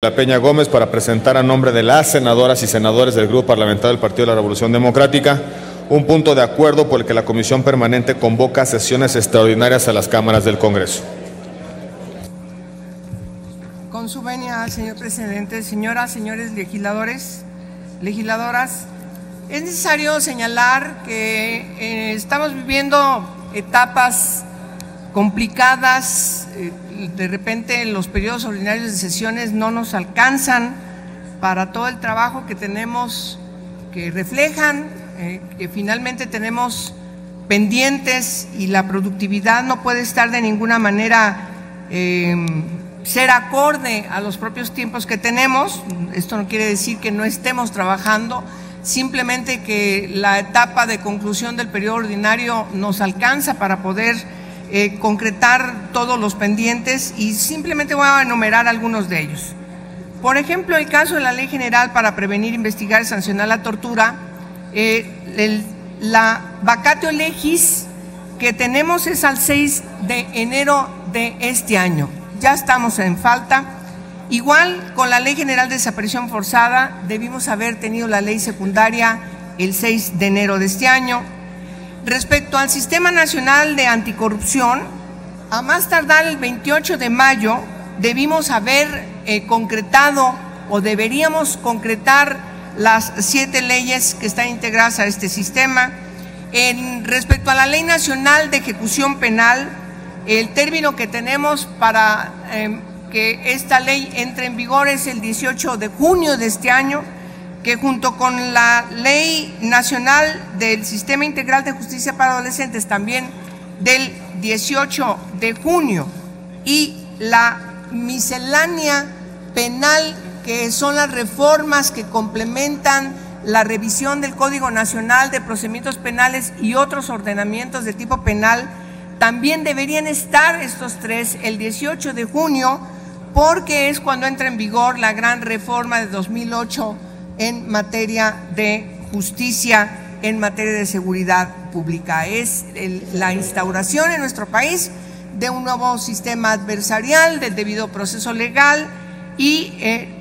La Peña Gómez para presentar a nombre de las senadoras y senadores del Grupo Parlamentario del Partido de la Revolución Democrática un punto de acuerdo por el que la Comisión Permanente convoca sesiones extraordinarias a las cámaras del Congreso. Con su venia, señor presidente, señoras, señores legisladores, legisladoras, es necesario señalar que estamos viviendo etapas complicadas. De repente los periodos ordinarios de sesiones no nos alcanzan para todo el trabajo que tenemos, que reflejan que finalmente tenemos pendientes, y la productividad no puede estar de ninguna manera ser acorde a los propios tiempos que tenemos. Esto no quiere decir que no estemos trabajando, simplemente que la etapa de conclusión del periodo ordinario nos alcanza para poder concretar todos los pendientes, y simplemente voy a enumerar algunos de ellos. Por ejemplo, el caso de la Ley General para prevenir, investigar y sancionar la tortura, la vacatio legis que tenemos es al 6 de enero de este año, ya estamos en falta. Igual con la Ley General de Desaparición Forzada, debimos haber tenido la ley secundaria el 6 de enero de este año. Respecto al Sistema Nacional de Anticorrupción, a más tardar el 28 de mayo debimos haber concretado, o deberíamos concretar, las 7 leyes que están integradas a este sistema. Respecto a la Ley Nacional de Ejecución Penal, el término que tenemos para que esta ley entre en vigor es el 18 de junio de este año, que junto con la Ley Nacional del Sistema Integral de Justicia para Adolescentes, también del 18 de junio, y la miscelánea penal, que son las reformas que complementan la revisión del Código Nacional de Procedimientos Penales y otros ordenamientos de tipo penal, también deberían estar estos tres el 18 de junio, porque es cuando entra en vigor la gran reforma de 2008 en materia de justicia, en materia de seguridad pública. Es la instauración en nuestro país de un nuevo sistema adversarial, del debido proceso legal, y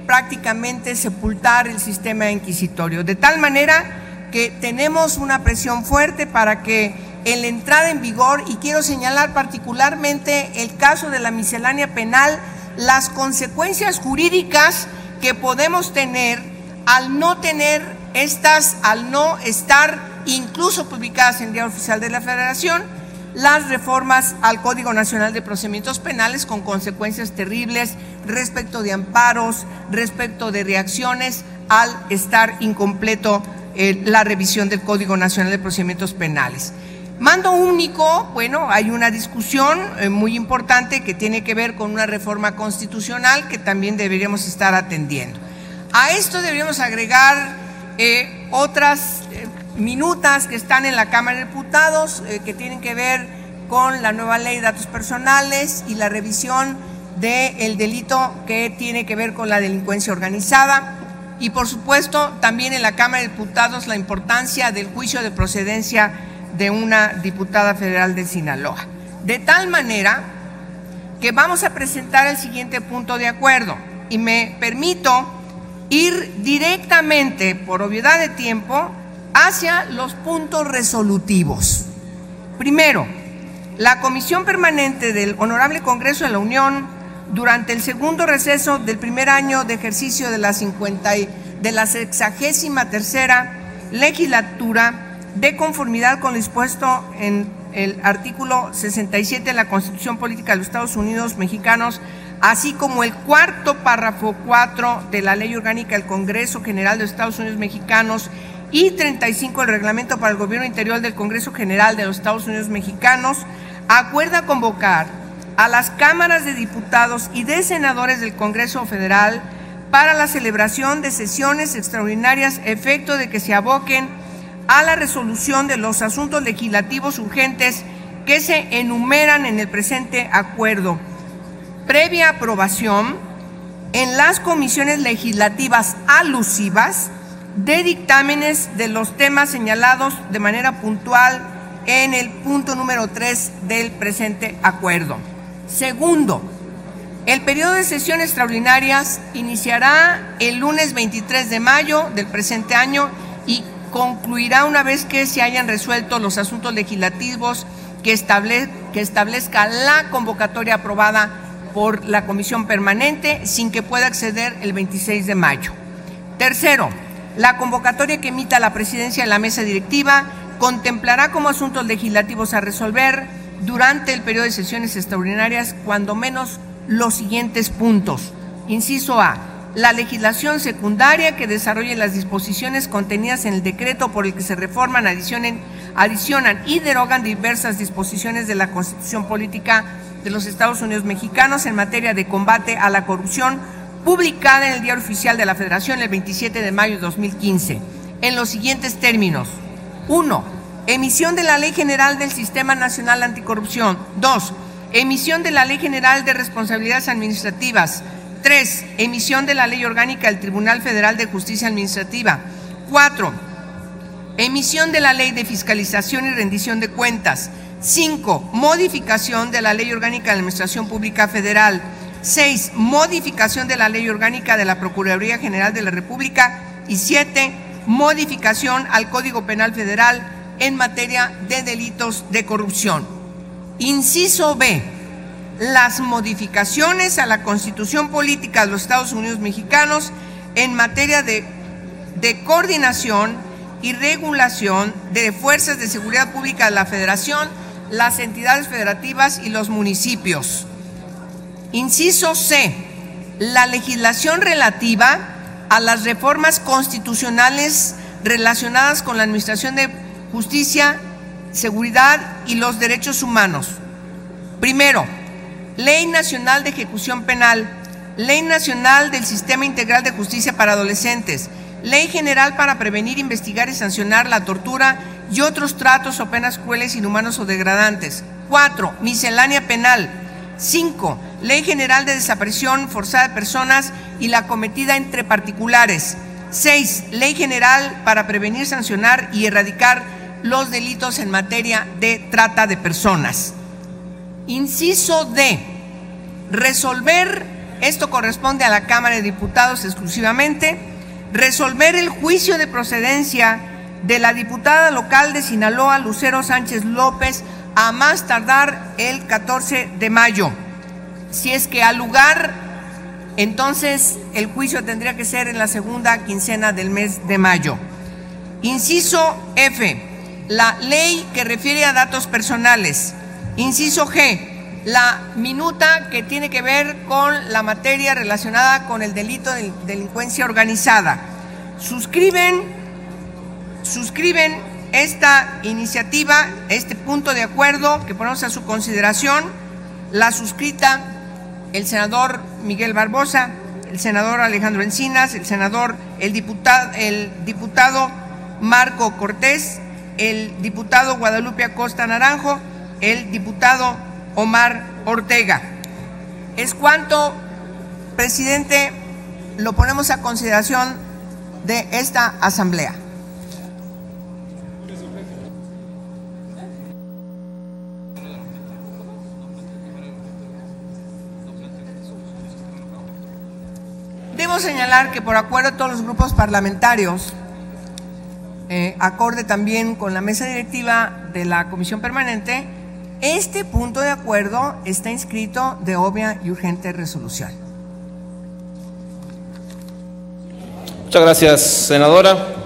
prácticamente sepultar el sistema inquisitorio. De tal manera que tenemos una presión fuerte para que en la entrada en vigor, y quiero señalar particularmente el caso de la miscelánea penal, las consecuencias jurídicas que podemos tener al no tener estas, al no estar incluso publicadas en el Diario Oficial de la Federación, las reformas al Código Nacional de Procedimientos Penales, con consecuencias terribles respecto de amparos, respecto de reacciones al estar incompleto la revisión del Código Nacional de Procedimientos Penales. Mando único, bueno, hay una discusión muy importante que tiene que ver con una reforma constitucional que también deberíamos estar atendiendo. A esto deberíamos agregar otras minutas que están en la Cámara de Diputados, que tienen que ver con la nueva ley de datos personales y la revisión del delito que tiene que ver con la delincuencia organizada, y por supuesto también en la Cámara de Diputados la importancia del juicio de procedencia de una diputada federal de Sinaloa. De tal manera que vamos a presentar el siguiente punto de acuerdo, y me permito ir directamente, por obviedad de tiempo, hacia los puntos resolutivos. Primero, la Comisión Permanente del Honorable Congreso de la Unión, durante el segundo receso del primer año de ejercicio de la 63ª legislatura, de conformidad con lo dispuesto en el artículo 67 de la Constitución Política de los Estados Unidos Mexicanos, así como el cuarto párrafo 4 de la Ley Orgánica del Congreso General de los Estados Unidos Mexicanos y 35 del Reglamento para el Gobierno Interior del Congreso General de los Estados Unidos Mexicanos, acuerda convocar a las cámaras de diputados y de senadores del Congreso Federal para la celebración de sesiones extraordinarias, efecto de que se aboquen a la resolución de los asuntos legislativos urgentes que se enumeran en el presente acuerdo, previa aprobación en las comisiones legislativas alusivas de dictámenes de los temas señalados de manera puntual en el punto número 3 del presente acuerdo. Segundo, El periodo de sesiones extraordinarias iniciará el lunes 23 de mayo del presente año y concluirá una vez que se hayan resuelto los asuntos legislativos que establezca la convocatoria aprobada por la Comisión Permanente, sin que pueda acceder el 26 de mayo. Tercero, la convocatoria que emita la presidencia de la mesa directiva contemplará como asuntos legislativos a resolver durante el periodo de sesiones extraordinarias cuando menos los siguientes puntos. Inciso A, la legislación secundaria que desarrolle las disposiciones contenidas en el decreto por el que se reforman, adicionan y derogan diversas disposiciones de la Constitución Política de los Estados Unidos Mexicanos en materia de combate a la corrupción, publicada en el Diario Oficial de la Federación el 27 de mayo de 2015, en los siguientes términos. 1. Emisión de la Ley General del Sistema Nacional Anticorrupción. 2. Emisión de la Ley General de Responsabilidades Administrativas. 3. Emisión de la Ley Orgánica del Tribunal Federal de Justicia Administrativa. 4. Emisión de la Ley de Fiscalización y Rendición de Cuentas. 5. Modificación de la Ley Orgánica de la Administración Pública Federal. 6. Modificación de la Ley Orgánica de la Procuraduría General de la República. Y 7. Modificación al Código Penal Federal en materia de delitos de corrupción. Inciso B. Las modificaciones a la Constitución Política de los Estados Unidos Mexicanos en materia de coordinación y regulación de fuerzas de seguridad pública de la Federación, las entidades federativas y los municipios. Inciso C. La legislación relativa a las reformas constitucionales relacionadas con la administración de justicia, seguridad y los derechos humanos. Primero, Ley Nacional de Ejecución Penal, Ley Nacional del Sistema Integral de Justicia para Adolescentes, Ley General para prevenir, investigar y sancionar la tortura y otros tratos o penas crueles, inhumanos o degradantes. 4. Miscelánea penal. 5. Ley General de Desaparición Forzada de Personas y la cometida entre particulares. 6. Ley General para prevenir, sancionar y erradicar los delitos en materia de trata de personas. Inciso D. Resolver, esto corresponde a la Cámara de Diputados exclusivamente, resolver el juicio de procedencia de la diputada local de Sinaloa, Lucero Sánchez López, a más tardar el 14 de mayo. Si es que al lugar, entonces el juicio tendría que ser en la segunda quincena del mes de mayo. Inciso F. La ley que refiere a datos personales. Inciso G. La minuta que tiene que ver con la materia relacionada con el delito de delincuencia organizada. Suscriben esta iniciativa, este punto de acuerdo que ponemos a su consideración, la suscrita el senador Miguel Barbosa, el senador Alejandro Encinas, el diputado Marco Cortés, el diputado Guadalupe Acosta Naranjo, el diputado Omar Ortega. Es cuanto, presidente, lo ponemos a consideración de esta asamblea. Debo señalar que por acuerdo de todos los grupos parlamentarios, acorde también con la mesa directiva de la Comisión Permanente, este punto de acuerdo está inscrito de obvia y urgente resolución. Muchas gracias, senadora.